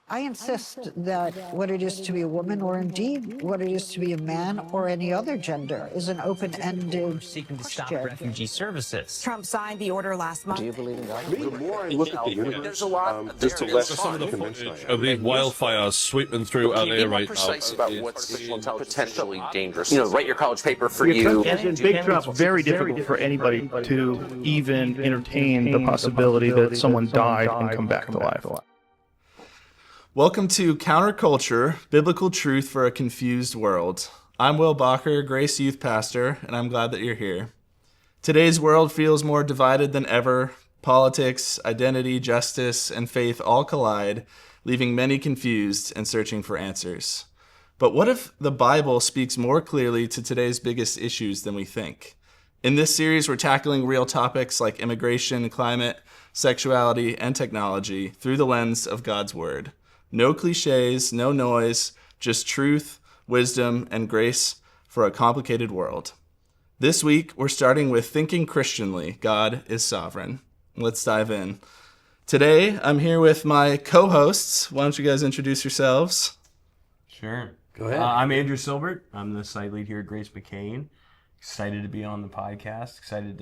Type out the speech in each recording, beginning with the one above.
I insist that what it is to be a woman, or indeed what it is to be a man or any other gender, is an open-ended seeking to stop question. refugee services. Trump signed the order last month. Do you believe in God? The more I look at the universe, There's a lot just to less Some of the conventional footage of these wildfires sweeping through our air right now. about what's potentially dangerous. You know, write your college paper for you. It's in big trouble. It's very difficult for anybody to even entertain the possibility that someone died and come back to life. Welcome to CounterCulture, Biblical Truth for a Confused World. I'm Will Bakker, Grace Youth Pastor, and I'm glad that you're here. Today's world feels more divided than ever. Politics, identity, justice, and faith all collide, leaving many confused and searching for answers. But what if the Bible speaks more clearly to today's biggest issues than we think? In this series, we're tackling real topics like immigration, climate, sexuality, and technology through the lens of God's Word. No cliches, no noise, just truth, wisdom, and grace for a complicated world. This week, we're starting with Thinking Christianly, God is Sovereign. Let's dive in. Today, I'm here with my co-hosts. Why don't you guys introduce yourselves? Sure. Go ahead. I'm Andrew Silbert. I'm the site lead here at Grace McCain. Excited to be on the podcast. Excited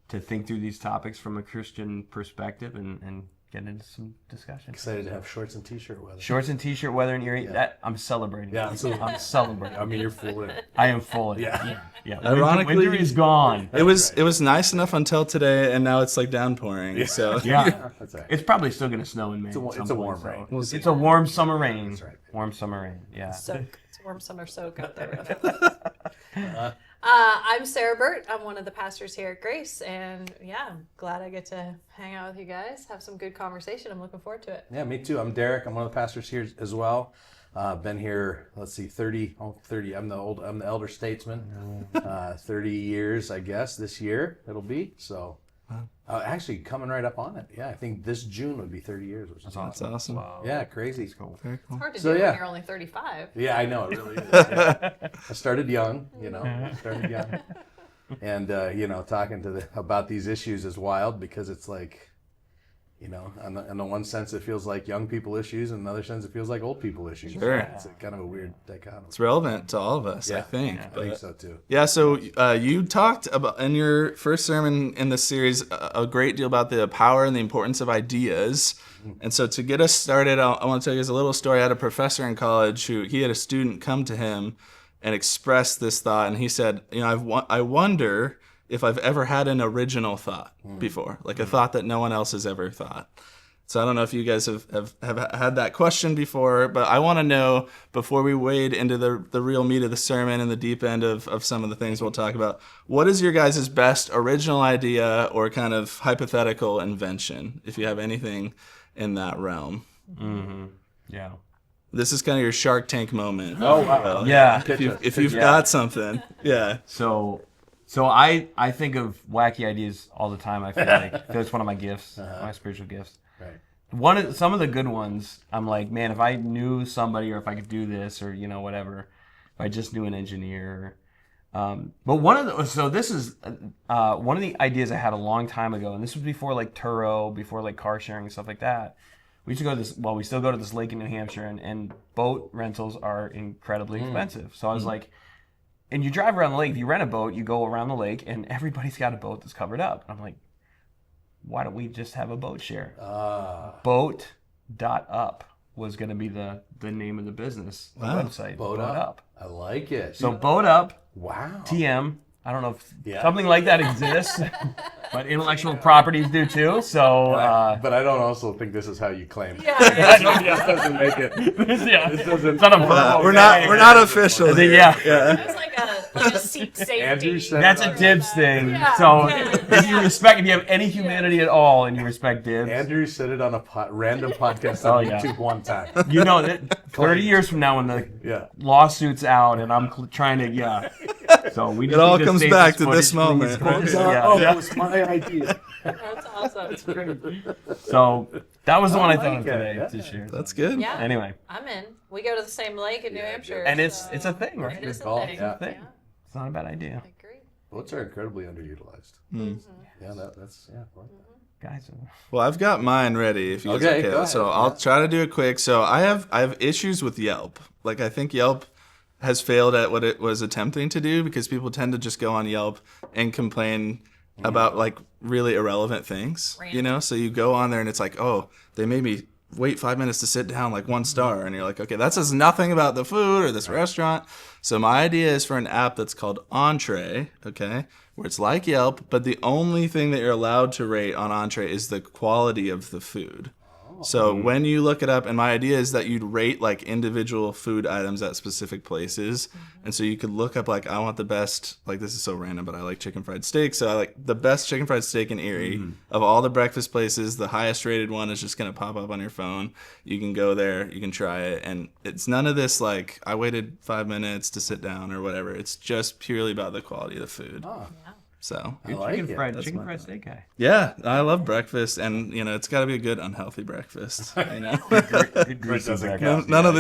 to think through these topics from a Christian perspective and get into some discussion. Excited to have shorts and t-shirt weather. Shorts and t-shirt weather and earring. That I'm celebrating. Yeah, absolutely. I'm celebrating. I mean, you're full in. I am full in. Yeah. Ironically, winter is gone. It was nice enough until today, and now it's like downpouring. Yeah. So Yeah. That's right. It's probably still going to snow in May. It's a warm rain. So it's a warm summer rain. That's right. Warm summer rain. Yeah. Soak. It's a warm summer soak out there. I'm Sarah Burtt. I'm one of the pastors here at Grace, and yeah, I'm glad I get to hang out with you guys, have some good conversation. I'm looking forward to it. Yeah, me too. I'm Derek. I'm one of the pastors here as well. Been here, 30. I'm the elder statesman. 30 years, I guess, this year it'll be. So, actually coming right up on it. Yeah, I think this June would be 30 years. Which is that's awesome. Wow. Yeah, crazy. Very cool. It's hard to So, do yeah. when you're only 35. Yeah, I know, it really is. Yeah. I started young, and talking about these issues is wild because it's like, in the one sense it feels like young people issues, and in another sense it feels like old people issues. Sure. It's kind of a weird dichotomy. It's relevant to all of us, I think. I think so too. Yeah, so you talked about in your first sermon in this series a great deal about the power and the importance of ideas. And so to get us started, I want to tell you guys a little story. I had a professor in college he had a student come to him and express this thought, and he said, I wonder if I've ever had an original thought before, like a thought that no one else has ever thought. So I don't know if you guys have had that question before, but I want to know, before we wade into the real meat of the sermon and the deep end of some of the things we'll talk about, what is your guys' best original idea or kind of hypothetical invention, if you have anything in that realm? Mm-hmm. Yeah. This is kind of your Shark Tank moment. Oh, wow. Yeah. If you've got something. Yeah. So I think of wacky ideas all the time. I feel like that's one of my gifts, my spiritual gifts. Right. Some of the good ones, I'm like, man, if I knew somebody, or if I could do this, or whatever, if I just knew an engineer. But this is one of the ideas I had a long time ago, and this was before like Turo, before like car sharing and stuff like that. We used to go to this. Well, we still go to this lake in New Hampshire, and boat rentals are incredibly expensive. So I was like. And you drive around the lake. If you rent a boat, you go around the lake, and everybody's got a boat that's covered up. I'm like, why don't we just have a boat share? Boat.up was going to be the name of the business, the website. Boat Up. I like it. So Boat Up, wow. TM. I don't know if something like that exists, but intellectual properties do too. So, but I don't also think this is how you claim it. Yeah. This doesn't make it. This doesn't. It's not a verbal. We're not official. Yeah. It's like a seat safety. Andrew said That's a dibs thing. Yeah. So if you have any humanity at all and you respect dibs. Andrew said it on a random podcast on YouTube one time. You know that 30 years from now when the lawsuit's out and I'm trying to, So we just It all need to comes save back this to this footage, moment. please. That was my idea. That's awesome. It's great. So that was the one I like thought of it. today Yeah. to share. That's good. Yeah. Anyway. I'm in. We go to the same lake in New Hampshire. And it's so a thing, right? It is a call. thing. Yeah. Thing. It's not a bad idea. I agree. Boats are incredibly underutilized. Mm. Yeah, that's I like that. Guys. Well, I've got mine ready. If you guys Okay, okay. go ahead. So I'll try to do it quick. So I have issues with Yelp. Like, I think Yelp has failed at what it was attempting to do, because people tend to just go on Yelp and complain about like really irrelevant things. You know, so you go on there and it's like, oh, they made me wait 5 minutes to sit down, like 1 star, and you're like, okay, that says nothing about the food or this restaurant. So my idea is for an app that's called Entree, okay, where it's like Yelp, but the only thing that you're allowed to rate on Entree is the quality of the food. So when you look it up, and my idea is that you'd rate like individual food items at specific places. And so you could look up like, I want the best, like this is so random, but I like chicken fried steak. So I like the best chicken fried steak in Erie. Of all the breakfast places, the highest rated one is just going to pop up on your phone. You can go there, you can try it. And it's none of this like, I waited 5 minutes to sit down or whatever. It's just purely about the quality of the food. So I like it. Chicken fried steak guy. yeah, I love breakfast, and you know it's got to be a good unhealthy breakfast. You know, Good greasy breakfast. none of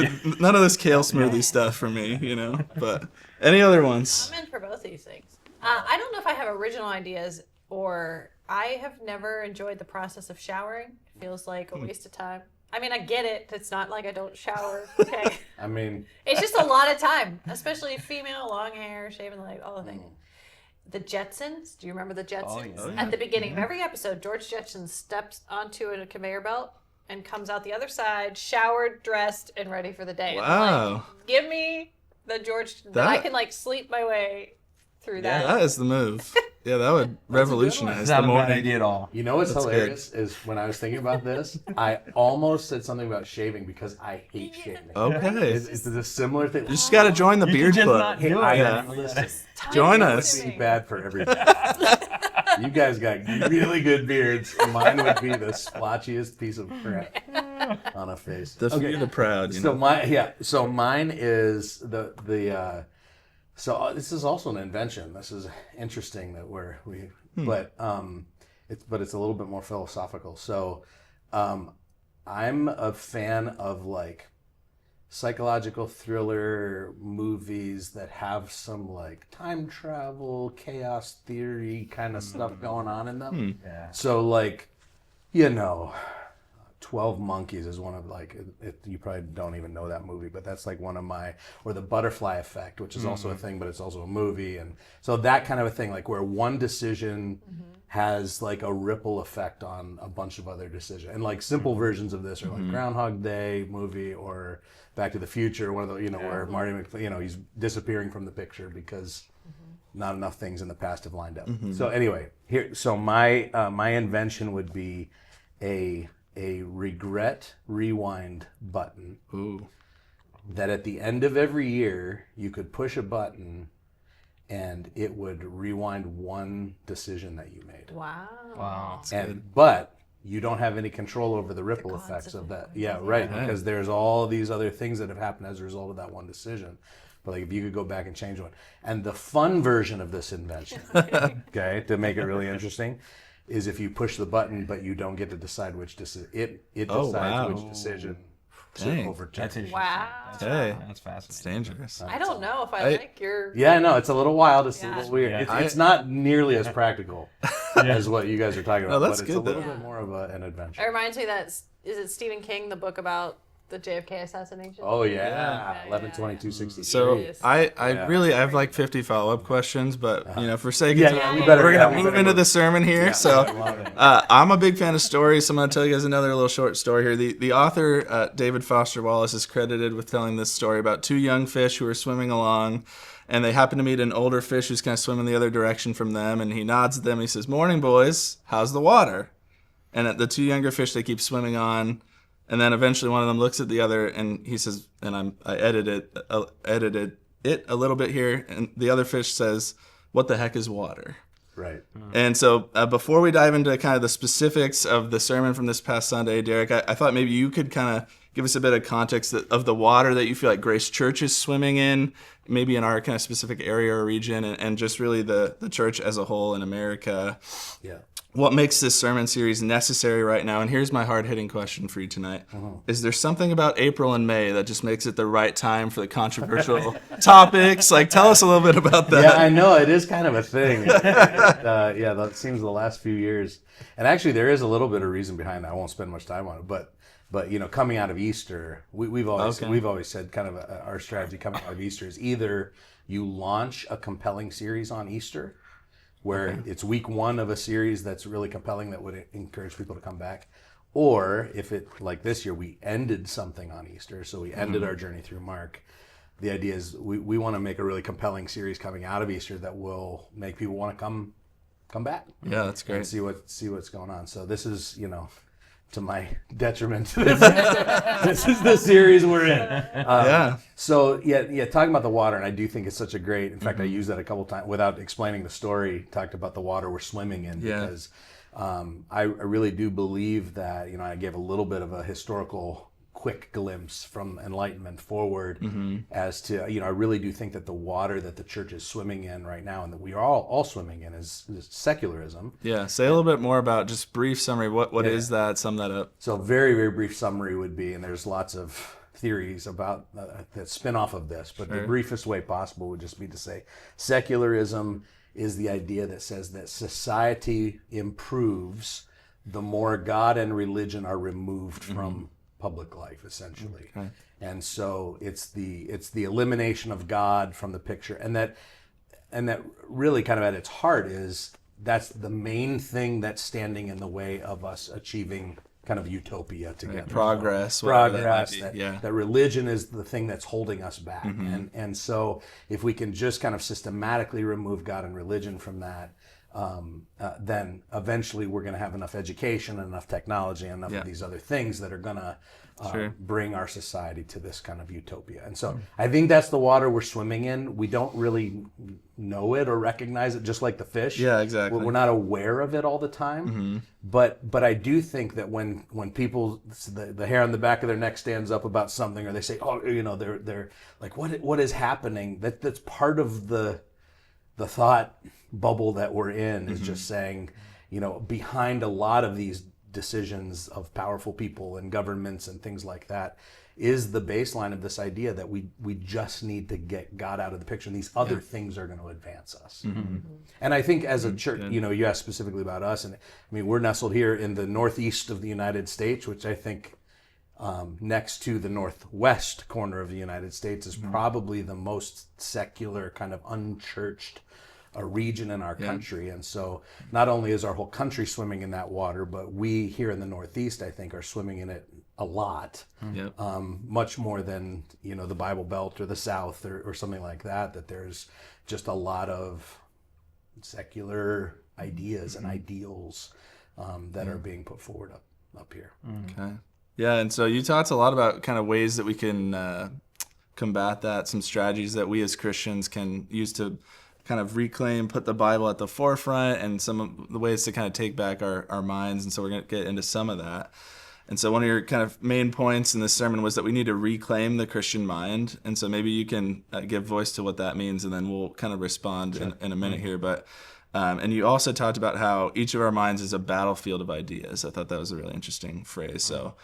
this kale smoothie stuff for me. You know, but any other ones? I'm in for both these things. I don't know if I have original ideas, or I have never enjoyed the process of showering. It feels like a waste of time. I mean, I get it. It's not like I don't shower. Okay. I mean, It's just a lot of time, especially female, long hair, shaving leg, all the things. The Jetsons. Do you remember the Jetsons? Oh, yeah. At the beginning of every episode, George Jetson steps onto a conveyor belt and comes out the other side, showered, dressed, and ready for the day. And I'm Wow. like, give me the George that I can like sleep my way through that. That is the move. Yeah, that would revolutionize It's the not a bad morning. idea at all. you know what's That's hilarious is when I was thinking about this, I almost said something about shaving because I hate shaving. Okay, It's a similar thing. you just got to join the beard just club. not do it. I Yeah. listen, Join Time us. be consuming. bad for everybody. You guys got really good beards. Mine would be the splotchiest piece of crap on a face. The fear of the proud. You So know. So mine is the. So this is also an invention. This is interesting that but it's a little bit more philosophical. So, I'm a fan of like psychological thriller movies that have some like time travel, chaos theory kind of stuff going on in them. Yeah. So like, 12 Monkeys is one of like, you probably don't even know that movie, but that's like one of my, or The Butterfly Effect, which is also a thing, but it's also a movie. And so that kind of a thing, like where one decision has like a ripple effect on a bunch of other decisions. And like simple versions of this are like Groundhog Day movie or Back to the Future, one of the, where Marty McFly, he's disappearing from the picture because not enough things in the past have lined up. So anyway, so my invention would be a regret rewind button. Ooh. That at the end of every year you could push a button and it would rewind one decision that you made. Wow. But you don't have any control over the ripple effects of that. Yeah, right. Because there's all these other things that have happened as a result of that one decision. But like if you could go back and change one. And the fun version of this invention, okay, to make it really interesting, is if you push the button, but you don't get to decide which decision. It decides wow. which decision to Dang. overturn. That's interesting. Wow. Hey, That's it's fascinating. dangerous. I don't know if I like your. Yeah, no, it's a little wild. It's a Yeah. little weird. Yeah. It's not nearly as practical as what you guys are talking about. No, that's but it's a good, little though. bit more of an adventure. It reminds me that is it Stephen King, the book about the JFK assassination? Oh yeah, Yeah. 11/22/63. So Yes. I have like 50 follow-up questions, but for sake of Yeah, time, yeah, we we're better- gonna yeah, we move better into go. the sermon here. So I'm a big fan of stories, so I'm gonna tell you guys another little short story here. The author David Foster Wallace is credited with telling this story about 2 young fish who are swimming along, and they happen to meet an older fish who's kind of swimming the other direction from them, and he nods at them. And he says, "Morning, boys. How's the water?" And at the 2 younger fish, they keep swimming on. And then eventually one of them looks at the other and he says, and I edited it a little bit here, and the other fish says, "What the heck is water?" Right. And so before we dive into kind of the specifics of the sermon from this past Sunday, Derek, I thought maybe you could kind of give us a bit of context of the water that you feel like Grace Church is swimming in, maybe in our kind of specific area or region, and just really the church as a whole in America. Yeah. what makes this sermon series necessary right now? And here's my hard-hitting question for you tonight. Is there something about April and May that just makes it the right time for the controversial topics? Like, tell us a little bit about that. Yeah, I know it is kind of a thing. Yeah, that seems the last few years, and actually there is a little bit of reason behind that. I won't spend much time on it, but you know, coming out of Easter, we've always said kind of our strategy coming out of Easter is either you launch a compelling series on Easter, where it's week one of a series that's really compelling that would encourage people to come back. Or if it, like this year, we ended something on Easter, so we ended our journey through Mark. The idea is we want to make a really compelling series coming out of Easter that will make people want to come back. Yeah, that's great. And see what's going on. So this is, you know, to my detriment. This is the series we're in. So yeah, talking about the water, and I do think it's such a great. In fact, I used that a couple times without explaining the story. Talked about the water we're swimming in because I really do believe that, you know, I gave a little bit of a historical quick glimpse from Enlightenment forward as to, you know, I really do think that the water that the church is swimming in right now and that we are all swimming in is secularism. Yeah, say a little bit more about, just brief summary, what is that? Sum that up. So very, very brief summary would be, and there's lots of theories about that spin off of this, but the briefest way possible would just be to say secularism is the idea that says that society improves the more God and religion are removed from public life, essentially. And so it's the elimination of God from the picture, and that really kind of at its heart is that's the main thing that's standing in the way of us achieving kind of utopia together. Progress. That religion is the thing that's holding us back. And so if we can just kind of systematically remove God and religion from that, then eventually we're going to have enough education, enough technology, enough of these other things that are going to bring our society to this kind of utopia. And so I think that's the water we're swimming in. We don't really know it or recognize it, just like the fish. Yeah, exactly. We're not aware of it all the time. But I do think that when people, the hair on the back of their neck stands up about something, or they say, oh, you know, they're like, what is happening? That's part of the thought bubble that we're in, is just saying, you know, behind a lot of these decisions of powerful people and governments and things like that is the baseline of this idea that we just need to get God out of the picture, and these other things are going to advance us. And I think as a church, you know, you asked specifically about us, and I mean, we're nestled here in the northeast of the United States, which I think next to the northwest corner of the United States is probably the most secular, kind of unchurched region in our country. And so not only is our whole country swimming in that water, but we here in the Northeast, I think, are swimming in it a lot, much more than, you know, the Bible Belt or the South or something like that, that there's just a lot of secular ideas and ideals that are being put forward up here. Okay. Yeah, and so you talked a lot about kind of ways that we can combat that, some strategies that we as Christians can use to kind of reclaim, put the Bible at the forefront, and some of the ways to kind of take back our minds. And so we're going to get into some of that. And so one of your kind of main points in this sermon was that we need to reclaim the Christian mind. And so maybe you can give voice to what that means, and then we'll kind of respond in a minute here. But and you also talked about how each of our minds is a battlefield of ideas. I thought that was a really interesting phrase. So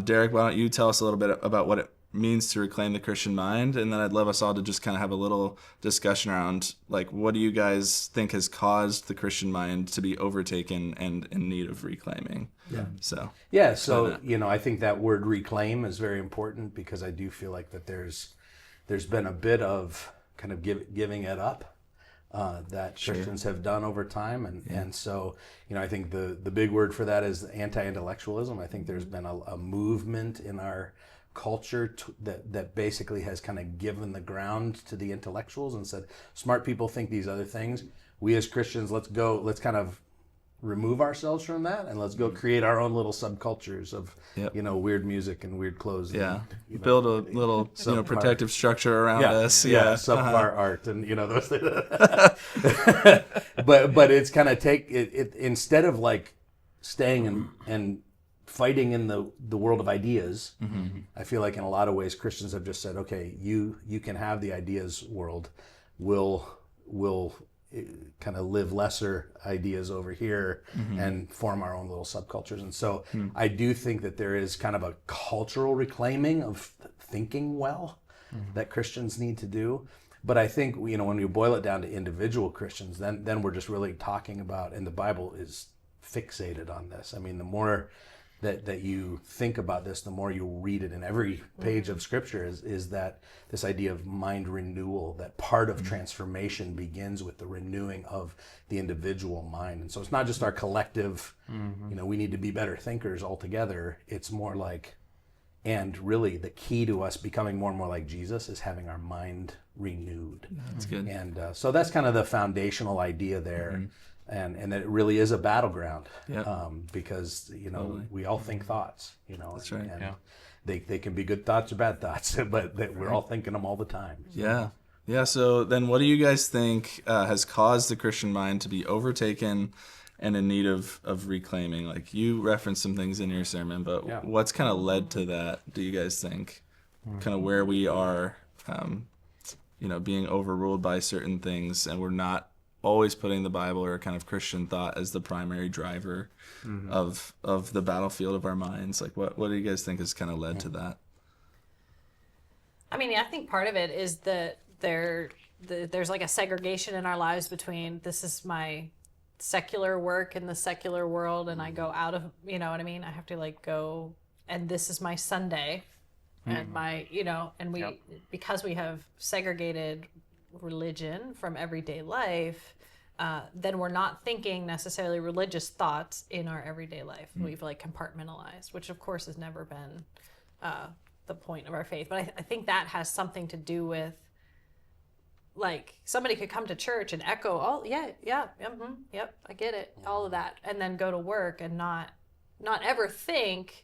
Derek, why don't you tell us a little bit about what it means to reclaim the Christian mind, and then I'd love us all to just kind of have a little discussion around, like, what do you guys think has caused the Christian mind to be overtaken and in need of reclaiming? So you know, I think that word reclaim is very important, because I do feel like that there's been a bit of kind of giving it up that Christians have done over time, and so, you know, I think the big word for that is anti-intellectualism. I think there's been a movement in our culture that basically has kind of given the ground to the intellectuals and said, smart people think these other things. We as Christians, let's kind of remove ourselves from that, and let's go create our own little subcultures of, you know, weird music and weird clothes. And, you know, build a little, you know, protective structure around us. Subpar art and, you know, those things. but it's kind of it instead of like staying and fighting in the world of ideas, I feel like in a lot of ways Christians have just said, okay, you can have the ideas world. We'll kind of live lesser ideas over here and form our own little subcultures. And so I do think that there is kind of a cultural reclaiming of thinking well that Christians need to do. But I think, you know, when you boil it down to individual Christians, then we're just really talking about, and the Bible is fixated on this. I mean, the more that you think about this, the more you read it in every page of Scripture is that this idea of mind renewal, that part of transformation begins with the renewing of the individual mind. And so it's not just our collective, you know, we need to be better thinkers altogether. It's more like, and really the key to us becoming more and more like Jesus is having our mind renewed. That's good. And so that's kind of the foundational idea there. And that it really is a battleground, because, you know, we all think thoughts, you know. That's right. And they can be good thoughts or bad thoughts, but we're all thinking them all the time. Yeah. Yeah. So then what do you guys think has caused the Christian mind to be overtaken and in need of reclaiming? Like, you referenced some things in your sermon, but what's kind of led to that, do you guys think? Kind of where we are, you know, being overruled by certain things, and we're not always putting the Bible or kind of Christian thought as the primary driver of the battlefield of our minds. Like, what do you guys think has kind of led to that? I mean, I think part of it is that there's like a segregation in our lives between this is my secular work in the secular world, and I go out of, you know what I mean? I have to like go, and this is my Sunday, and my, you know, and we, because we have segregated religion from everyday life, then we're not thinking necessarily religious thoughts in our everyday life. We've like compartmentalized, which of course has never been the point of our faith. But I think that has something to do with, like, somebody could come to church and echo, oh yep, I get it, all of that, and then go to work and not ever think,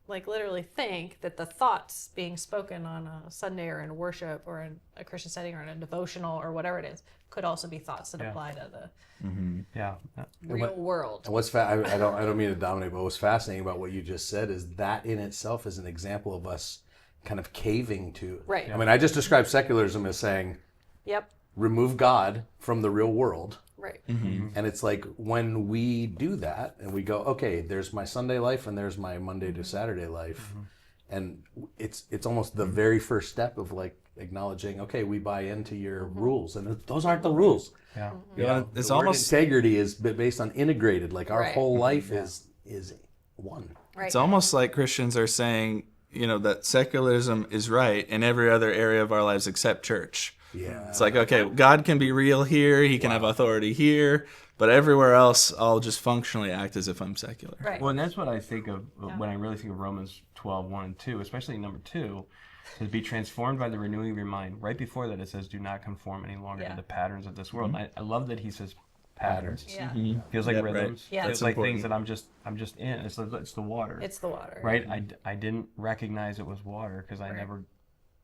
like literally think that the thoughts being spoken on a Sunday or in worship or in a Christian setting or in a devotional or whatever it is could also be thoughts that apply to the real world. And what's I don't mean to dominate, but what's fascinating about what you just said is that in itself is an example of us kind of caving to. Right. I mean, I just described secularism as saying, remove God from the real world. Right. And it's like when we do that and we go, okay, there's my Sunday life and there's my Monday to Saturday life. And it's almost the very first step of like acknowledging, okay, we buy into your rules, and those aren't the rules. You know, it's the word almost integrity is based on integrated, like our whole life is one. Right. It's almost like Christians are saying, you know, that secularism is right in every other area of our lives except church. Yeah. It's like, okay, God can be real here, he can have authority here, but everywhere else I'll just functionally act as if I'm secular. Right. Well, and that's what I think of when I really think of Romans 12:1 and 2, especially number 2, to be transformed by the renewing of your mind. Right before that it says, do not conform any longer to the patterns of this world. And I love that he says patterns. Feels like rhythms. Right. Feels like things that I'm just in. It's the water. It's the water. Right? I didn't recognize it was water because I never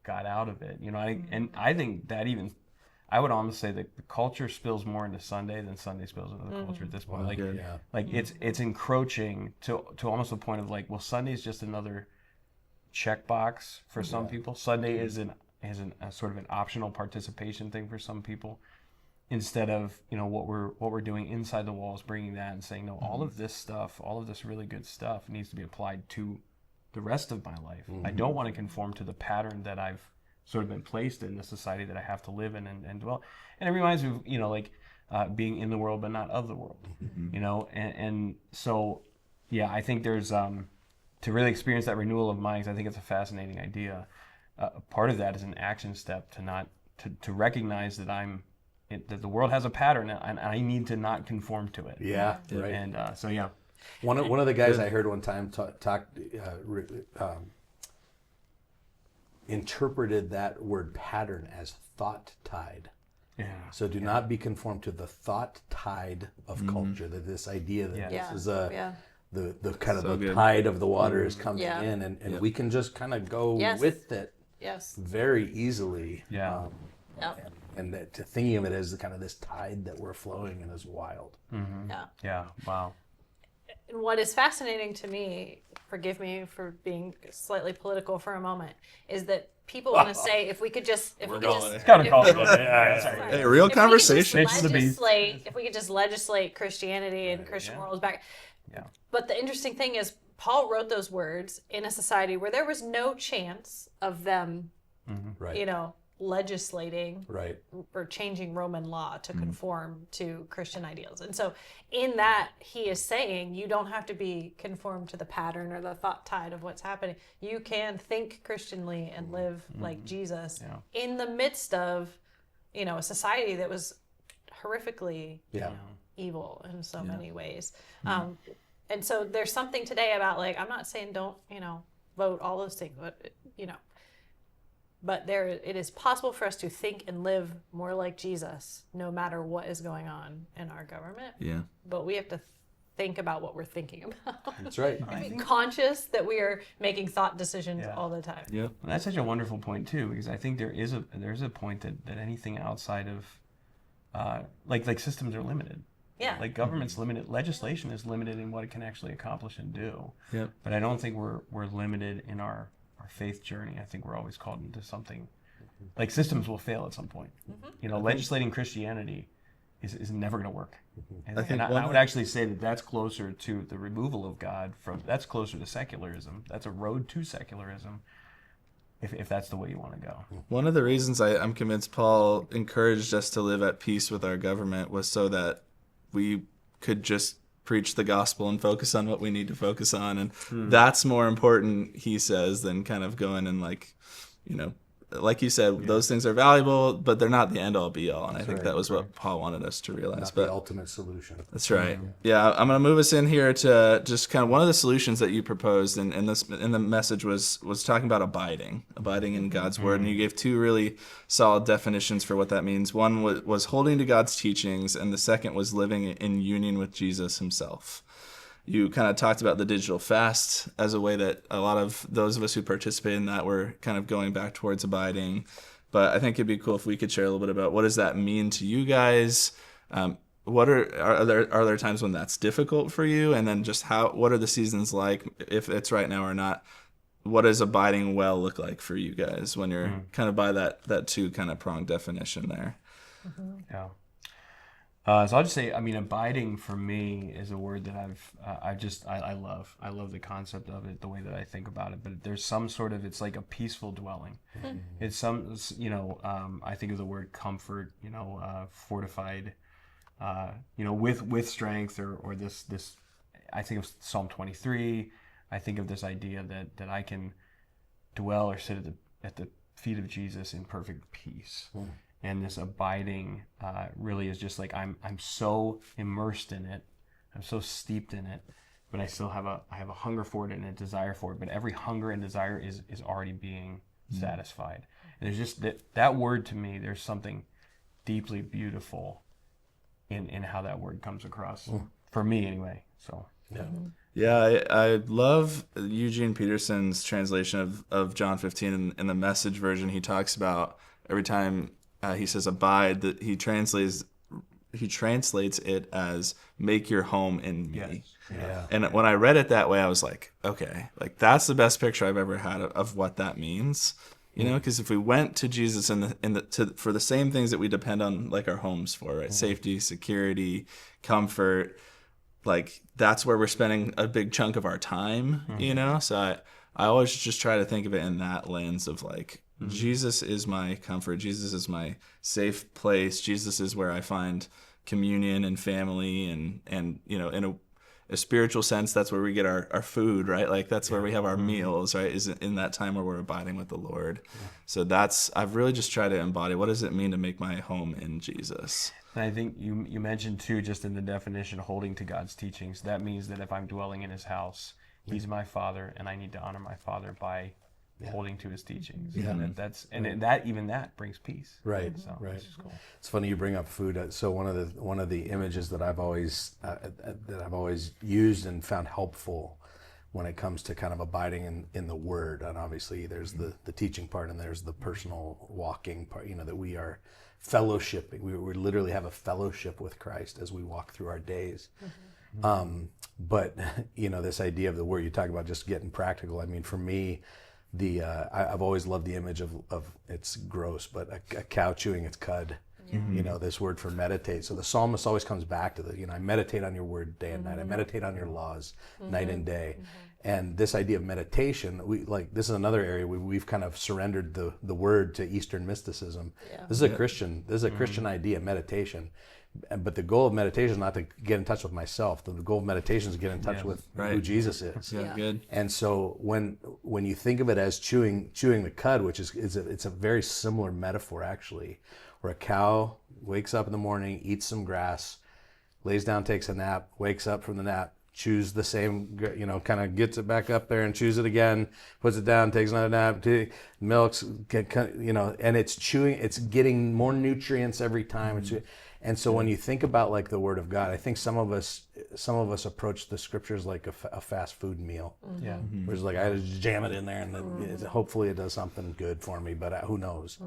got out of it. You know, and I think that even, I would almost say that the culture spills more into Sunday than Sunday spills into the culture at this point. It's encroaching to almost the point of like, well, Sunday is just another checkbox for some people. Sunday is a sort of an optional participation thing for some people, instead of, you know, what we're doing inside the walls, bringing that and saying, no, all of this stuff, all of this really good stuff needs to be applied to the rest of my life. I don't want to conform to the pattern that I've sort of been placed in, the society that I have to live in and dwell. And it reminds me of, you know, like being in the world but not of the world, you know, and so, yeah, I think there's, to really experience that renewal of minds, I think it's a fascinating idea. Part of that is an action step to recognize that that the world has a pattern and I need to not conform to it. Yeah, right. And so, yeah. One of the guys I heard one time interpreted that word pattern as thought tide. Yeah. So do not be conformed to the thought tide of culture. That this idea that this is the kind of the tide of the water is coming in, and we can just kind of go with it very easily. Yeah. And that to thinking of it as the kind of this tide that we're flowing in is wild. Yeah. Wow. And what is fascinating to me, forgive me for being slightly political for a moment, is that people want to say if we could just It's counterculture. Hey, real conversation. If we could just legislate Christianity and Christian morals back. Yeah. But the interesting thing is, Paul wrote those words in a society where there was no chance of them, Right. legislating Right. or changing Roman law to conform to Christian ideals. And so in that, he is saying you don't have to be conformed to the pattern or the thought tide of what's happening. You can think Christianly and live like Jesus in the midst of, a society that was horrifically evil in so many ways. And so there's something today about, like, I'm not saying don't, vote, all those things, but, but it is possible for us to think and live more like Jesus, no matter what is going on in our government. Yeah. But we have to think about what we're thinking about. That's right. Be conscious that we are making thought decisions all the time. Yep. Well, that's such a wonderful point too, because I think there's a point that anything outside of like systems are limited. Yeah. Like government's limited, legislation is limited in what it can actually accomplish and do. Yep. But I don't think we're limited in our faith journey. I think we're always called into something. Like systems will fail at some point. Legislating Christianity is never going to work. And I would actually say that's closer to the removal of God that's closer to secularism. That's a road to secularism, if that's the way you want to go. One of the reasons I'm convinced Paul encouraged us to live at peace with our government was so that we could just preach the gospel and focus on what we need to focus on. And that's more important, he says, than kind of going and like you said, those things are valuable, but they're not the end all be all. And I think that was what Paul wanted us to realize. Not the ultimate solution. That's right. Yeah, I'm going to move us in here to just kind of one of the solutions that you proposed in the message was talking about abiding in God's word. And you gave two really solid definitions for what that means. One was holding to God's teachings, and the second was living in union with Jesus himself. You kind of talked about the digital fast as a way that a lot of those of us who participate in that were kind of going back towards abiding. But I think it'd be cool if we could share a little bit about what does that mean to you guys? What are there times when that's difficult for you? And then just what are the seasons like, if it's right now or not? What does abiding well look like for you guys when you're kind of by that two kind of pronged definition there? Yeah. So I'll just say, abiding for me is a word that I love. I love the concept of it, the way that I think about it. But there's some sort of, it's like a peaceful dwelling. It's some, I think of the word comfort, fortified, with strength or this. I think of Psalm 23. I think of this idea that I can dwell or sit at the feet of Jesus in perfect peace. And this abiding really is just like I'm so immersed in it, I'm so steeped in it, but I still have a hunger for it and a desire for it. But every hunger and desire is already being satisfied. And there's just that word to me. There's something deeply beautiful in how that word comes across for me anyway. So yeah, I love Eugene Peterson's translation of John 15 in the Message version. He talks about every time. He says abide, that he translates it as make your home in me. Yes. Yeah. And when I read it that way, I was like, okay, like that's the best picture I've ever had of what that means. Because if we went to Jesus for the same things that we depend on, like our homes for, right? Safety, security, comfort, like that's where we're spending a big chunk of our time, So I always just try to think of it in that lens of like, Jesus is my comfort. Jesus is my safe place. Jesus is where I find communion and family and in a spiritual sense, that's where we get our food, right? Like that's where we have our meals, right? Is in that time where we're abiding with the Lord. So I've really just tried to embody, what does it mean to make my home in Jesus? And I think you mentioned too, just in the definition, holding to God's teachings. That means that if I'm dwelling in his house, he's my father, and I need to honor my father by holding to his teachings. Yeah. And that brings peace. Right. So, right. which is cool. It's funny you bring up food. So one of the images that I've always used and found helpful when it comes to kind of abiding in the Word, and obviously there's the teaching part and there's the personal walking part. That we are fellowshipping. We literally have a fellowship with Christ as we walk through our days. But this idea of the word you talk about, just getting practical. I mean, for me, I've always loved the image of it's gross, but a cow chewing its cud. This word for meditate. So the psalmist always comes back to I meditate on your word day and night. I meditate on your laws night and day. And this idea of meditation, this is another area we've kind of surrendered the word to Eastern mysticism. Yeah. This is a Christian idea, meditation. But the goal of meditation is not to get in touch with myself. The goal of meditation is to get in touch with who Jesus is. Yeah, good. And so when you think of it as chewing the cud, which it's a very similar metaphor actually, where a cow wakes up in the morning, eats some grass, lays down, takes a nap, wakes up from the nap, chews the same, kind of gets it back up there and chews it again, puts it down, takes another nap, milks, and it's chewing, it's getting more nutrients every time. And so when you think about like the Word of God, I think some of us approach the Scriptures like a fast food meal. Yeah. Where it's like I just jam it in there and then hopefully it does something good for me, but who knows?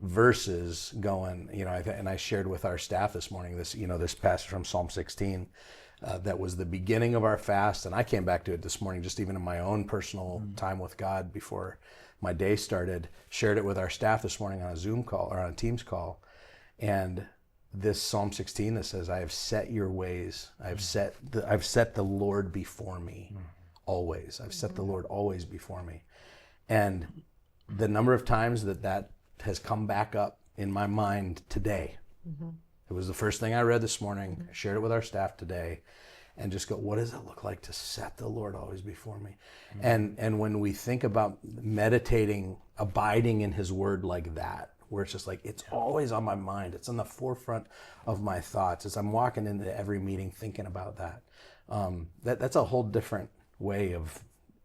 Versus going, and I shared with our staff this morning this passage from Psalm 16 that was the beginning of our fast, and I came back to it this morning, just even in my own personal time with God before my day started. Shared it with our staff this morning on a Zoom call or on a Teams call, and this Psalm 16 that says, "I have set your ways. I've set the Lord before me, always. I've set the Lord always before me," and the number of times that has come back up in my mind today. It was the first thing I read this morning. I shared it with our staff today, and just go, what does it look like to set the Lord always before me? And when we think about meditating, abiding in His Word like that, where it's just like it's always on my mind, it's on the forefront of my thoughts as I'm walking into every meeting thinking about that. That's a whole different way of,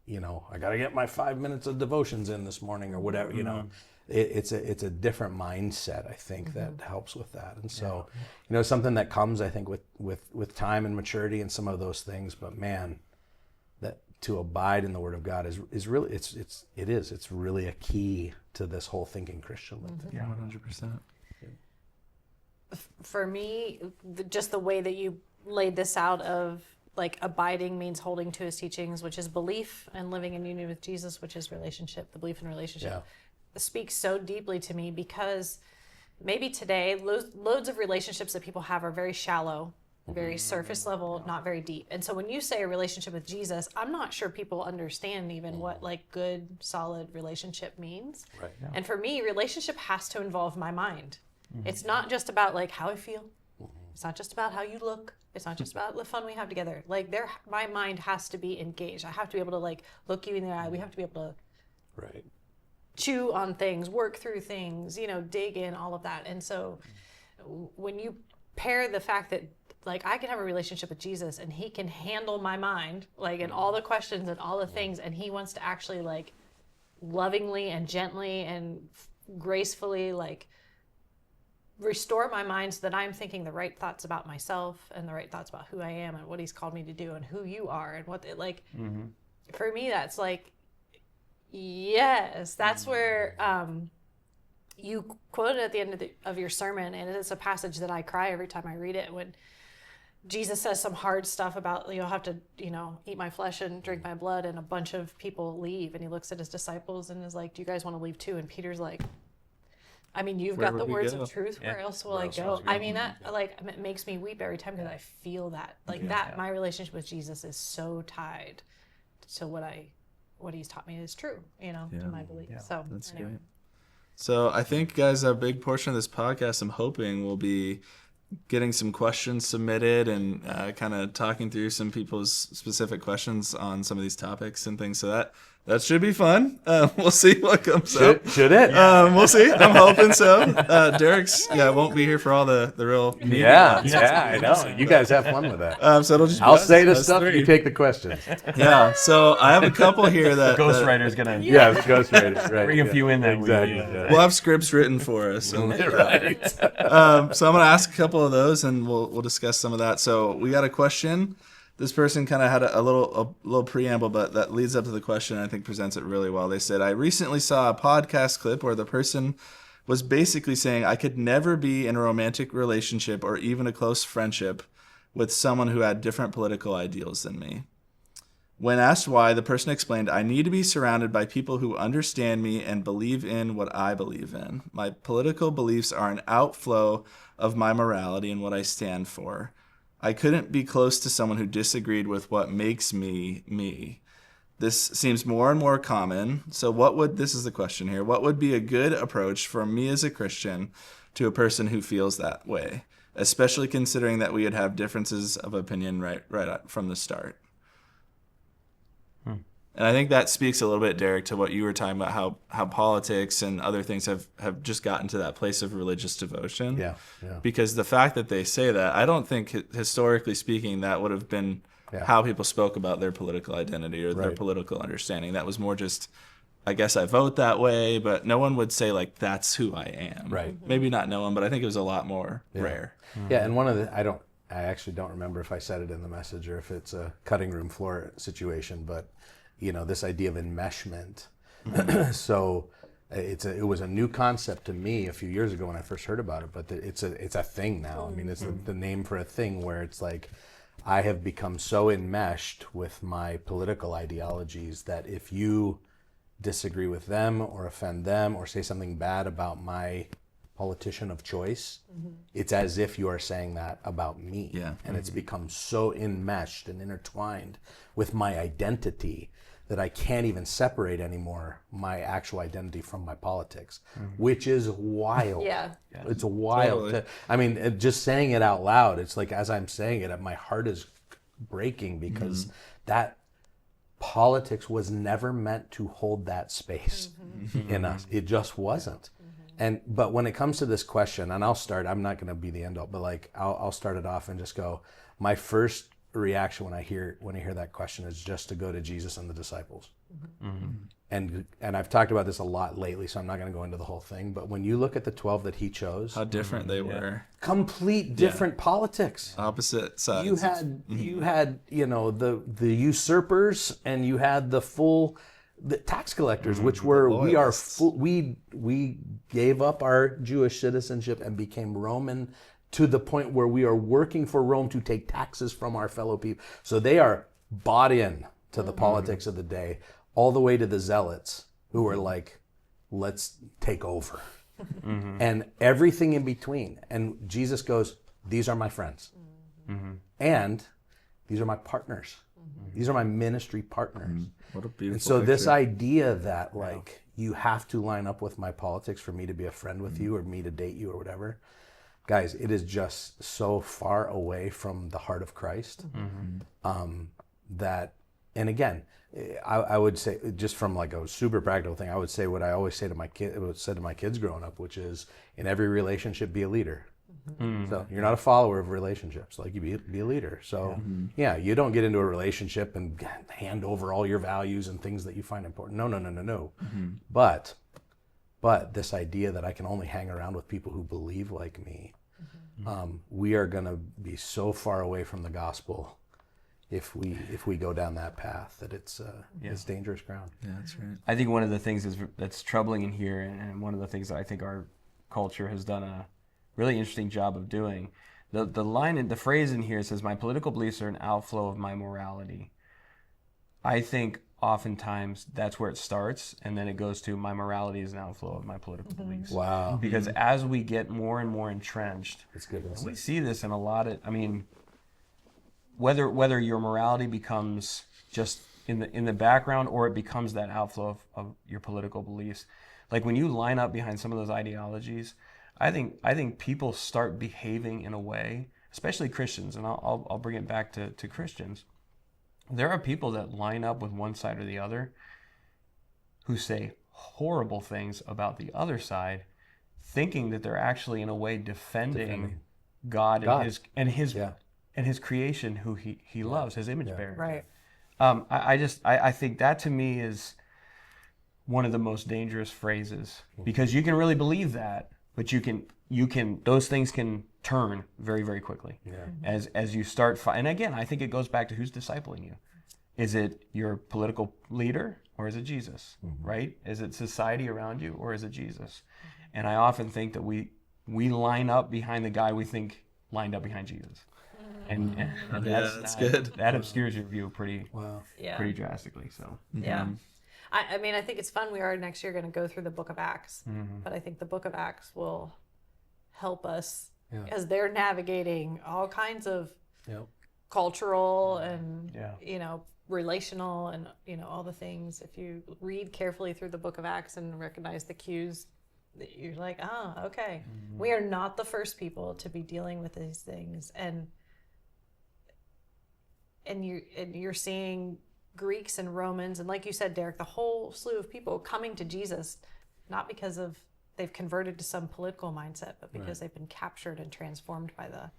I got to get my 5 minutes of devotions in this morning or whatever. It's a different mindset, I think, that helps with that. And so, something that comes, I think, with time and maturity and some of those things. But man, that to abide in the Word of God is really it's really a key to this whole thinking Christian thing. Yeah, 100%. For me, just the way that you laid this out of like abiding means holding to His teachings, which is belief, and living in union with Jesus, which is relationship, the belief in relationship. Yeah. Speaks so deeply to me because maybe today loads of relationships that people have are very shallow, very surface level, not very deep. And so when you say a relationship with Jesus, I'm not sure people understand even what like good, solid relationship means. Right. Yeah. And for me, relationship has to involve my mind. It's not just about like how I feel. It's not just about how you look. It's not just about the fun we have together. Like my mind has to be engaged. I have to be able to like look you in the eye. We have to be able to Right. chew on things, work through things, dig in, all of that. And so when you pair the fact that like I can have a relationship with Jesus and He can handle my mind, like and all the questions and all the things, and He wants to actually like lovingly and gently and gracefully like restore my mind so that I'm thinking the right thoughts about myself and the right thoughts about who I am and what He's called me to do and who you are and what for me that's like, yes, that's where you quoted at the end of your sermon, and it's a passage that I cry every time I read it, when Jesus says some hard stuff about you'll have to eat my flesh and drink my blood, and a bunch of people leave, and He looks at His disciples and is like, do you guys want to leave too? And Peter's like, I mean, you've got the words of truth. Where else will I go? I mean, that it makes me weep every time because I feel that my relationship with Jesus is so tied to what He's taught me is true, to my belief. Yeah. So that's great. So I think, guys, a big portion of this podcast, I'm hoping, will be getting some questions submitted and kind of talking through some people's specific questions on some of these topics and things. So that should be fun. We'll see what comes up. Should it? We'll see. I'm hoping so. Derek's won't be here for all the real. Yeah, I know. You guys have fun with that. So it'll just. I'll say the stuff. three. You take the questions. Yeah. So I have a couple here that Ghostwriter's gonna Yeah, the ghostwriter. Right. bring a few in there. Exactly. Yeah. we'll have scripts written for us. And, Right. So I'm gonna ask a couple of those, and we'll discuss some of that. So we got a question. This person kind of had a little preamble, but that leads up to the question, and I think presents it really well. They said, I recently saw a podcast clip where the person was basically saying, I could never be in a romantic relationship or even a close friendship with someone who had different political ideals than me. When asked why, the person explained, I need to be surrounded by people who understand me and believe in what I believe in. My political beliefs are an outflow of my morality and what I stand for. I couldn't be close to someone who disagreed with what makes me me. This seems more and more common. So this is the question here, what would be a good approach for me as a Christian to a person who feels that way, especially considering that we would have differences of opinion right from the start? And I think that speaks a little bit, Derek, to what you were talking about, how politics and other things have just gotten to that place of religious devotion. Yeah. Because the fact that they say that, I don't think, historically speaking, that would have been how people spoke about their political identity or their political understanding. That was more just, I guess I vote that way, but no one would say, like, that's who I am. Right. Maybe not no one, but I think it was a lot more rare. Yeah, and one of the, I actually don't remember if I said it in the message or if it's a cutting room floor situation, but this idea of enmeshment. So it was a new concept to me a few years ago when I first heard about it, but it's a thing now. I mean, it's the name for a thing where it's like, I have become so enmeshed with my political ideologies that if you disagree with them or offend them or say something bad about my politician of choice, it's as if you are saying that about me. And it's become so enmeshed and intertwined with my identity that I can't even separate anymore my actual identity from my politics, which is wild. It's wild. Totally. I mean, just saying it out loud, it's like, as I'm saying it, my heart is breaking because that politics was never meant to hold that space in us. It just wasn't. But when it comes to this question, and I'm not going to be the end all, but like I'll start it off and just go, my first reaction when I hear that question is just to go to Jesus and the disciples. And I've talked about this a lot lately, so I'm not going to go into the whole thing, but when you look at the 12 that he chose, How different they were. complete different politics. Opposite sides. You had the usurpers, and you had the tax collectors, which were we gave up our Jewish citizenship and became Roman to the point where we are working for Rome to take taxes from our fellow people. So they are bought in to the politics of the day, all the way to the zealots who are like, let's take over. And everything in between. And Jesus goes, these are my friends. And these are my partners. These are my ministry partners. What a beautiful And so picture. this idea that like you have to line up with my politics for me to be a friend with you or me to date you or whatever, guys, it is just so far away from the heart of Christ that, and again, I would say, just from like a super practical thing, I would say what I always say to my kids growing up, which is, in every relationship, be a leader. So you're not a follower of relationships, like you be a leader. So you don't get into a relationship and hand over all your values and things that you find important. No. But this idea that I can only hang around with people who believe like me, we are going to be so far away from the gospel if we go down that path that it's dangerous ground. Yeah, that's right. I think one of the things that's troubling in here, and one of the things that I think our culture has done a really interesting job of doing, the phrase in here says, my political beliefs are an outflow of my morality. I think oftentimes that's where it starts, and then it goes to, my morality is an outflow of my political beliefs. Wow. Because as we get more and more entrenched, That's good. we see this in a lot of, whether your morality becomes just in the background or it becomes that outflow of your political beliefs. Like when you line up behind some of those ideologies, I think people start behaving in a way, especially Christians, and I'll bring it back to Christians. There are people that line up with one side or the other who say horrible things about the other side, thinking that they're actually in a way defending God. and his creation, who he loves, his image bearer. Right. I think that to me is one of the most dangerous phrases, because you can really believe that, but you can those things can turn very, very quickly as you start. And again, I think it goes back to who's discipling you. Is it your political leader or is it Jesus? Right? Is it society around you or is it Jesus? And I often think that we line up behind the guy we think lined up behind Jesus. and that's good. That obscures your view pretty Yeah. pretty drastically. So Yeah. I mean, I think it's fun. We are next year going to go through the book of Acts, but I think the book of Acts will help us as they're navigating all kinds of cultural and, relational and, all the things. If you read carefully through the book of Acts and recognize the cues, you're like, okay. We are not the first people to be dealing with these things. And you're seeing Greeks and Romans, and like you said, Derek, the whole slew of people coming to Jesus, not because of they've converted to some political mindset, but because they've been captured and transformed by the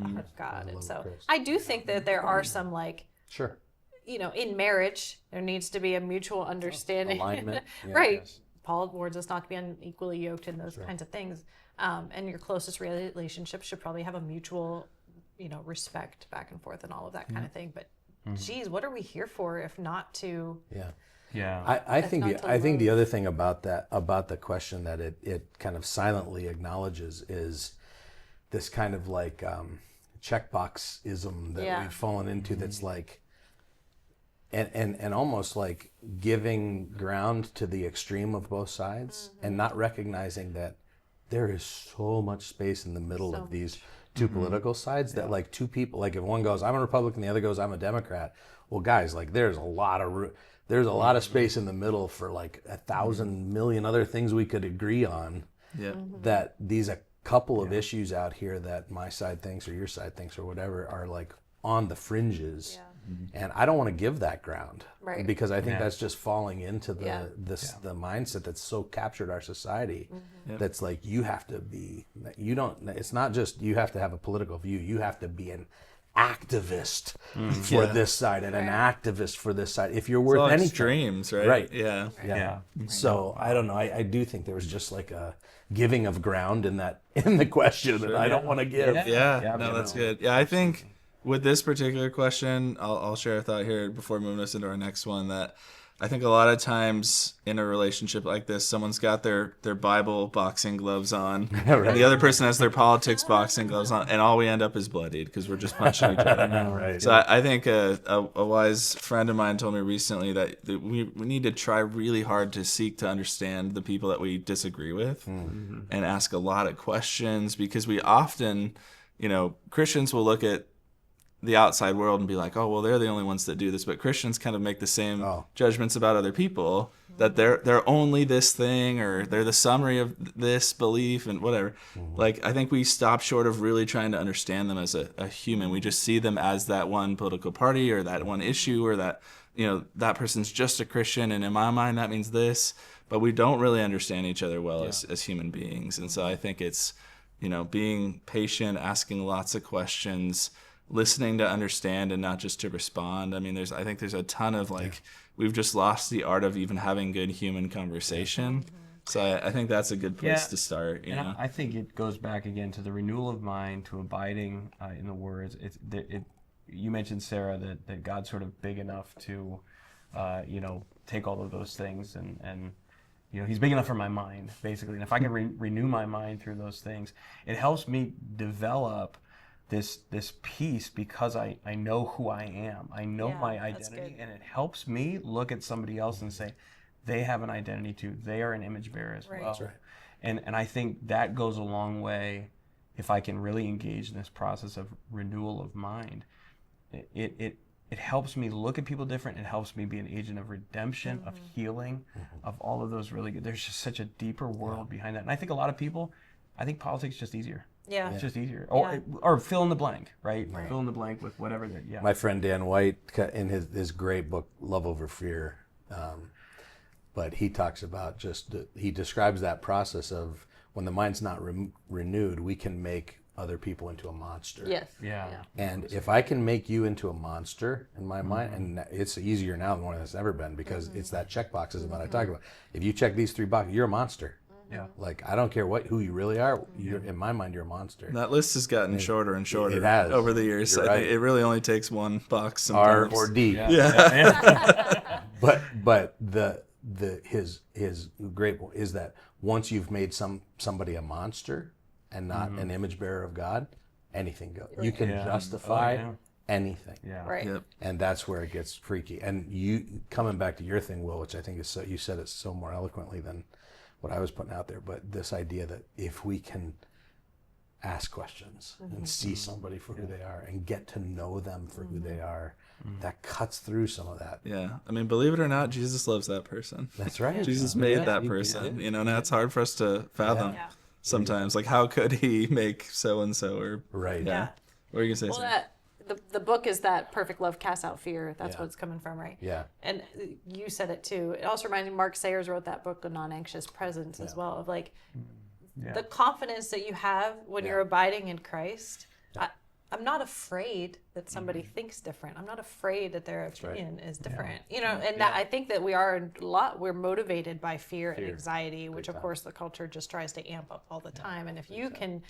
heart of God. And so I do think that there are some in marriage, there needs to be a mutual understanding. Alignment. Right. Yes. Paul warns us not to be unequally yoked in those kinds of things. And your closest relationship should probably have a mutual, respect back and forth and all of that kind of thing. But geez, what are we here for if not to? I think the other thing about the question that it kind of silently acknowledges is this kind of like checkboxism that we've fallen into. That's like. And almost like giving ground to the extreme of both sides and not recognizing that there is so much space in the middle of these two political sides that like two people, like if one goes, I'm a Republican, the other goes, I'm a Democrat. Well, guys, like there's a lot of space in the middle for like 1,000 million other things we could agree on. Yeah. That these a couple of issues out here that my side thinks or your side thinks or whatever are like on the fringes. Yeah. And I don't want to give that ground, because I think that's just falling into the mindset that's so captured our society. That's like you have to be. It's not just you have to have a political view. You have to be an activist for this side and an activist for this side. If you're worth anything, extremes, right? Right. Yeah. So I don't know. I do think there was just like a giving of ground in the question that I don't want to give. No, that's good. Yeah, I think. With this particular question, I'll share a thought here before moving us into our next one, that I think a lot of times in a relationship like this, someone's got their Bible boxing gloves on, and the other person has their politics boxing gloves on, and all we end up is bloodied because we're just punching each other. So I think a wise friend of mine told me recently that we need to try really hard to seek to understand the people that we disagree with and ask a lot of questions, because we often, Christians will look at the outside world and be like, oh, well, they're the only ones that do this. But Christians kind of make the same judgments about other people, that they're only this thing, or they're the summary of this belief and whatever. Like, I think we stop short of really trying to understand them as a human. We just see them as that one political party or that one issue, or that, that person's just a Christian, and in my mind that means this. But we don't really understand each other well as human beings. And so I think it's, being patient, asking lots of questions, listening to understand and not just to respond. I mean, I think there's a ton of we've just lost the art of even having good human conversation. So I think that's a good place to start. You know? I think it goes back again to the renewal of mind, to abiding in the words. You mentioned, Sarah, that God's sort of big enough to, take all of those things and he's big enough for my mind, basically. And if I can renew my mind through those things, it helps me develop this peace, because I know who I am. I know my identity, and it helps me look at somebody else and say, they have an identity too. They are an image bearer as well. That's right. And I think that goes a long way if I can really engage in this process of renewal of mind. It helps me look at people different. It helps me be an agent of redemption, of healing, of all of those really good. There's just such a deeper world behind that. And I think a lot of people, politics is just easier. Yeah. It's just easier. Or fill in the blank, right? Fill in the blank with whatever My friend Dan White, in his great book, Love Over Fear, but he talks about he describes that process of when the mind's not renewed, we can make other people into a monster. Yes. Yeah. And if I can make you into a monster in my mind, and it's easier now than it's ever been, because it's that checkboxes that I talk about. If you check these 3 boxes, you're a monster. Yeah. Like, I don't care who you really are. In my mind, you're a monster. That list has gotten shorter and shorter. It has. Over the years. You're right. It really only takes one box sometimes. R or D. Yeah. But his great point is that once you've made somebody a monster and not an image bearer of God, anything goes. You can justify anything. Yeah. Right. Yep. And that's where it gets freaky. And you coming back to your thing, Will, which I think is so, you said it so more eloquently than what I was putting out there, but this idea that if we can ask questions and see somebody for who they are and get to know them for who they are, that cuts through some of that. Yeah. I mean, believe it or not, Jesus loves that person. That's right. Jesus made Yeah, that he person, did. you know, and that's hard for us to fathom Yeah. sometimes. Like, how could he make so-and-so or, Right. yeah. What are you going to say, Well, Sarah? the book is that perfect love casts out fear. That's Yeah. what it's coming from, right? Yeah. And you said it too. It also reminds me, Mark Sayers wrote that book, A Non-Anxious Presence, as well, of like the confidence that you have when you're abiding in Christ. I'm not afraid that somebody thinks different. I'm not afraid that their opinion is different. You know, and that I think that we're motivated by fear and anxiety, which of course the culture just tries to amp up all the time. And if you can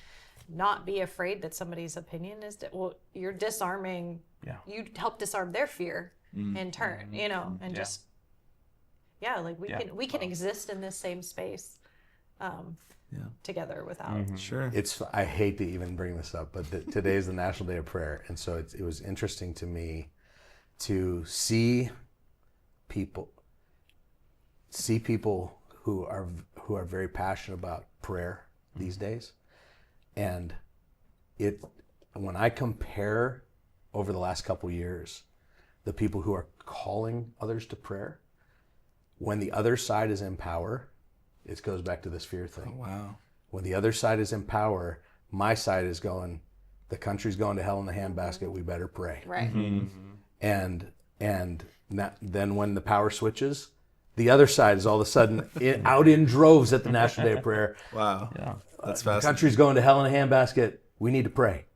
not be afraid that somebody's opinion is, you're disarming, you help disarm their fear in turn, you know, and just, like we can exist in this same space together without. Sure. I hate to even bring this up, but today is the National Day of Prayer. And so it was interesting to me to see people who are very passionate about prayer these days. And when I compare over the last couple years, the people who are calling others to prayer, when the other side is in power, it goes back to this fear thing. Oh, wow. When the other side is in power, my side is going, the country's going to hell in the handbasket, we better pray. Right. And then when the power switches, the other side is all of a sudden out in droves at the National Day of Prayer. Wow. Yeah. That's The fascinating. country's going to hell in a handbasket, we need to pray.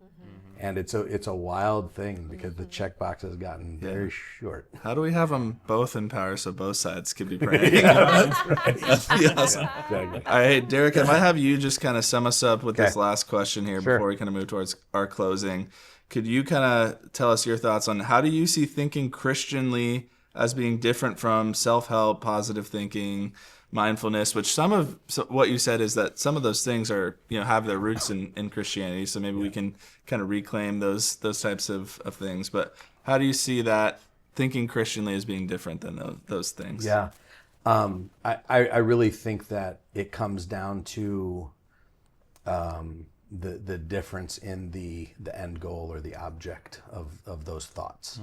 And it's a wild thing because the checkbox has gotten very short. How do we have them both in power so both sides could be praying? That'd be awesome. Exactly. All right, Derek, I might have you just kind of sum us up with this last question here before we kind of move towards our closing. Could you kind of tell us your thoughts on how do you see thinking Christianly as being different from self-help, positive thinking, mindfulness, which some of what you said is that some of those things are, have their roots in Christianity. So maybe we can kind of reclaim those types of things. But how do you see that thinking Christianly as being different than those things? Yeah. I really think that it comes down to the difference in the end goal or the object of those thoughts.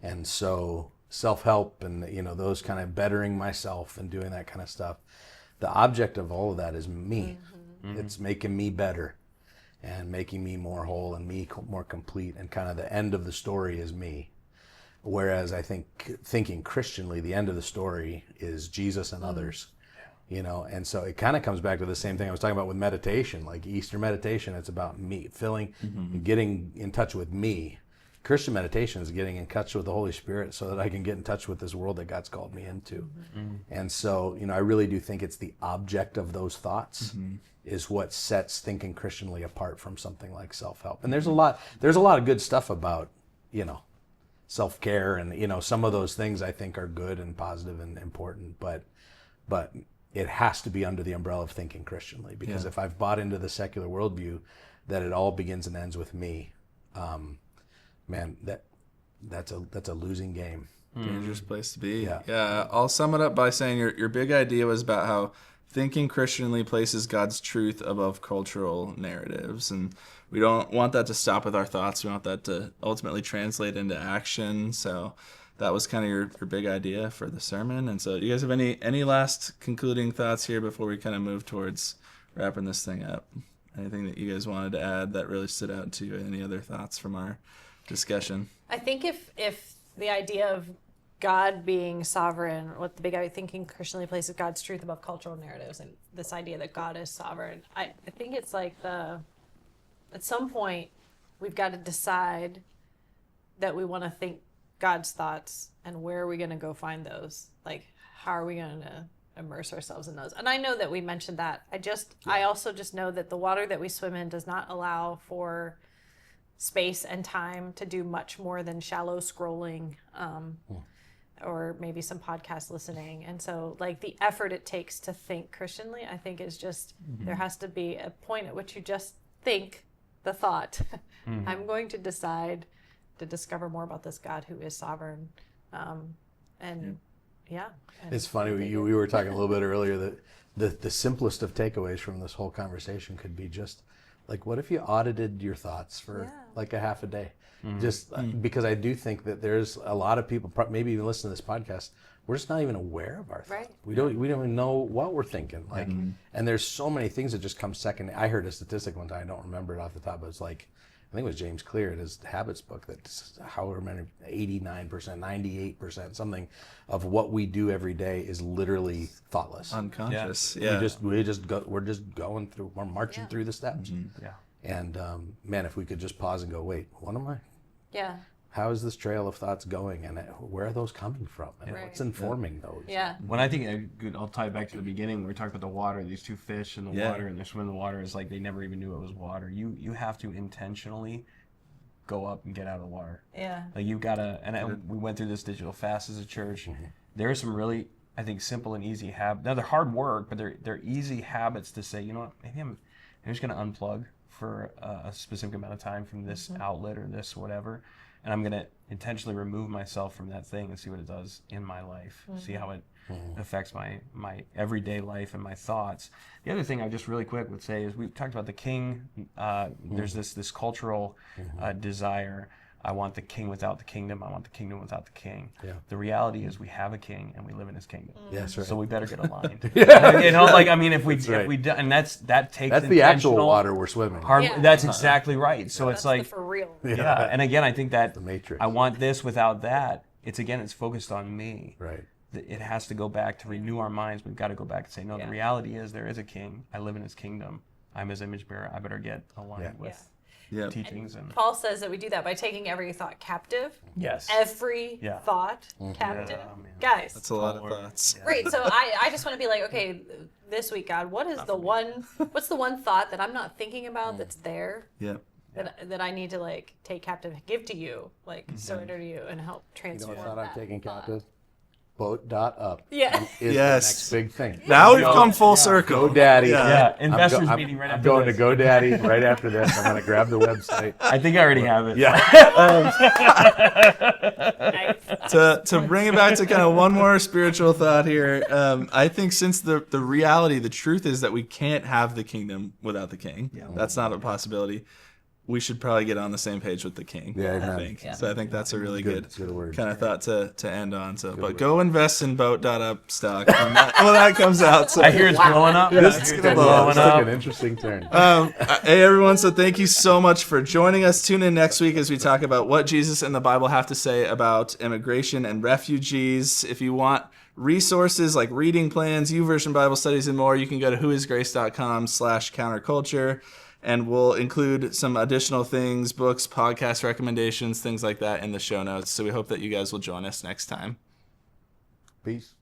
And so self-help and those kind of bettering myself and doing that kind of stuff, the object of all of that is me. It's making me better and making me more whole and me more complete, and kind of the end of the story is me. Whereas I think thinking Christianly, the end of the story is Jesus and others. And so it kind of comes back to the same thing I was talking about with meditation, like Easter meditation. It's about me getting in touch with me. Christian meditation is getting in touch with the Holy Spirit so that I can get in touch with this world that God's called me into. And so, I really do think it's the object of those thoughts is what sets thinking Christianly apart from something like self-help. And there's a lot of good stuff about, self-care and, some of those things I think are good and positive and important, but it has to be under the umbrella of thinking Christianly, because if I've bought into the secular worldview that it all begins and ends with me, man, that's a losing game. Dangerous place to be. Yeah. I'll sum it up by saying your big idea was about how thinking Christianly places God's truth above cultural narratives, and we don't want that to stop with our thoughts. We want that to ultimately translate into action. So that was kind of your big idea for the sermon. And so do you guys have any last concluding thoughts here before we kind of move towards wrapping this thing up? Anything that you guys wanted to add that really stood out to you? Any other thoughts from our discussion? I think if the idea of God being sovereign, what the big idea thinking Christianly places God's truth above cultural narratives, and this idea that God is sovereign, I think it's like at some point we've got to decide that we want to think God's thoughts, and where are we going to go find those? Like, how are we going to immerse ourselves in those? And I know that we mentioned that. I also just know that the water that we swim in does not allow for space and time to do much more than shallow scrolling, or maybe some podcast listening. And so like the effort it takes to think Christianly, I think is just, there has to be a point at which you just think the thought. I'm going to decide to discover more about this God who is sovereign. And It's funny, we were talking a little bit earlier that the simplest of takeaways from this whole conversation could be just like, what if you audited your thoughts for like a half a day? Just because I do think that there's a lot of people, maybe even listen to this podcast, we're just not even aware of our thoughts. Right. We don't even know what we're thinking. Like, and there's so many things that just come second. I heard a statistic one time, I don't remember it off the top, but it's like, I think it was James Clear in his Habits book that however many, 89%, 98%, something of what we do every day is literally thoughtless. Unconscious. We're just going through, we're marching through the steps. And man, if we could just pause and go, wait, what am I? Yeah. How is this trail of thoughts going, and where are those coming from, and what's informing those? Yeah. When I think, I'll tie it back to the beginning where we talked about the water, these two fish in the water, and they're swimming in the water. It's like they never even knew it was water. You have to intentionally go up and get out of the water. Yeah. Like you've got to, we went through this digital fast as a church. There are some really, I think, simple and easy habits. Now they're hard work, but they're easy habits to say, you know what, maybe I'm just going to unplug for a specific amount of time from this outlet or this whatever. And I'm going to intentionally remove myself from that thing and see what it does in my life, see how it affects my everyday life and my thoughts. The other thing I just really quick would say is we talked about the king. There's this cultural desire. I want the king without the kingdom. I want the kingdom without the king. Yeah. The reality is we have a king and we live in his kingdom. Yes, right. So we better get aligned. You know, like I mean, if we do, and that takes that's the actual water we're swimming. That's exactly right. So it's like for real. Yeah. And again, I think that the Matrix. I want this without that. It's focused on me. Right. It has to go back to renew our minds. We've got to go back and say, no, the reality is there is a king. I live in his kingdom. I'm his image bearer. I better get aligned with teachings. And Paul says that we do that by taking every thought captive. Yes. Every thought captive. Guys. That's a lot of thoughts. Right. So I just want to be like, okay, this week, God, what's the one thought that I'm not thinking about that's there? Yeah. That I need to like take captive, give to you, like surrender to you, and help transform. You know what thought I'm taking captive? Boat.up. Yeah. Is the next big thing. Now we've come full circle. GoDaddy. Investors meeting right after I'm going this. to GoDaddy right after this. I'm going to grab the website. I think I already have it. Yeah. To bring it back to kind of one more spiritual thought here, I think since the reality, the truth is that we can't have the kingdom without the king. That's not a possibility. We should probably get on the same page with the king. I think. So I think that's a really good kind of thought to end on. So, but go invest in Boat.up stock when that comes out. So I hear it's blowing up. This is gonna blow It's like an interesting turn. Hey everyone, so thank you so much for joining us. Tune in next week as we talk about what Jesus and the Bible have to say about immigration and refugees. If you want resources like reading plans, YouVersion Bible studies, and more, you can go to whoisgrace.com/counterculture. And we'll include some additional things, books, podcast recommendations, things like that in the show notes. So we hope that you guys will join us next time. Peace.